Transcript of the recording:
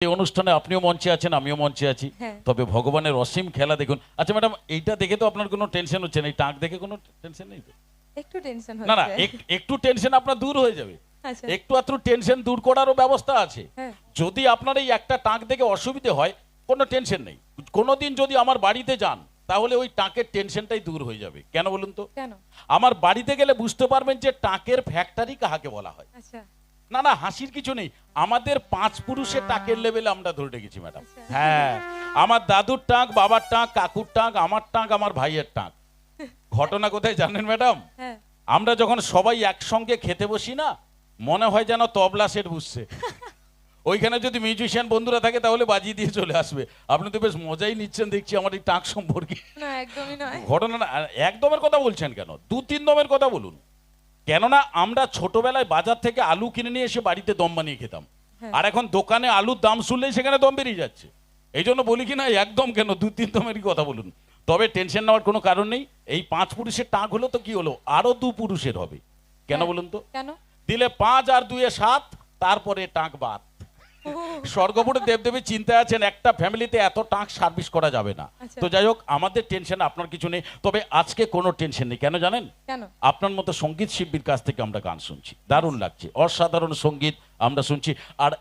এই অনুষ্ঠানে আপনিও মঞ্চে আছেন, আমিও মঞ্চে আছি। হ্যাঁ। তবে ভগবানের অসীম খেলা দেখুন। আচ্ছা ম্যাডাম, এইটা দেখে তো আপনার কোনো টেনশন হচ্ছে না? এই টাক দেখে কোনো টেনশন নেই তো? একটু টেনশন না না, হচ্ছে। একটু টেনশন আপনার দূর হয়ে যাবে। আচ্ছা। একটু আত্র টেনশন দূর করারও ব্যবস্থা আছে। হ্যাঁ। যদি আপনার এই একটা টাক দেখে অসুবিধে হয়, কোনো টেনশন নেই। কোনোদিন যদি আমার বাড়িতে যান, তাহলে ওই টাকের টেনশনটাই দূর হয়ে যাবে। কেন বলুন তো? কেন? আমার বাড়িতে গেলে বুঝতে পারবেন যে টাকের ফ্যাক্টরি কাহাকে বলা হয়। আচ্ছা। না না, হাসির কিছু নেই। আমাদের 5 পুরুষের টাকের লেভেলে আমরা ধরে রেখেছি ম্যাডাম। আচ্ছা। হ্যাঁ, আমার দাদুর টাক, বাবার টাক, কাকুর টাক, আমার টাক, আমার ভাইয়ের টাক। ঘটনা কোথায় জানেন ম্যাডাম? হ্যাঁ। আমরা যখন সবাই একসঙ্গে খেতে বসি না, মনে হয় যেন তবলা সেট বুঝছে। ওইখানে যদি মিউজিশিয়ান বন্ধুরা থাকে তাহলে বাজিয়ে দিয়ে চলে আসবে। আপনি তো বেশ মজাই নিচ্ছেন দেখছি আমার এই টাক সম্পর্কে। না, একদমই নয়। ঘটনা না, একদমের কথা বলছেন কেন? 2-3 দমের কথা বলুন। কেননা আমরা ছোটবেলায় বাজার থেকে আলু কিনে নিয়ে এসে বাড়িতে দম বানিয়ে খেতাম। হ্যাঁ। আর এখন দোকানে আলুর দাম শুনলেই সেখানে দম বেরিয়ে যাচ্ছে। এই জন্য বলি কি না, একদম কেন, 2-3 দমেরই কথা বলুন। তবে টেনশন নেওয়ার কোনো কারণ নেই। এই 5 পুরুষের টাক হলো তো কি হলো, আরো 2 পুরুষের হবে। কেন হ্যাঁ। বলুন তো? কেন? দিলে 5 আর 2 এ 7, তারপরে টাক বাদ। ও, স্বর্গপুরে দেবদেবী চিন্তায় আছেন, একটা ফ্যামিলিতে এত টাক সার্ভিস করা যাবে না। আচ্ছা। তো যাই হোক, আমাদের টেনশন আপনার কিছু নেই। তবে আজকে কোনো টেনশন নেই। কেন জানেন? কেন? আপনার মতো সঙ্গীত শিল্পীর কাছ থেকে আমরা গান শুনছি, দারুণ লাগছে, অসাধারণ সঙ্গীত আমরা শুনছি। আর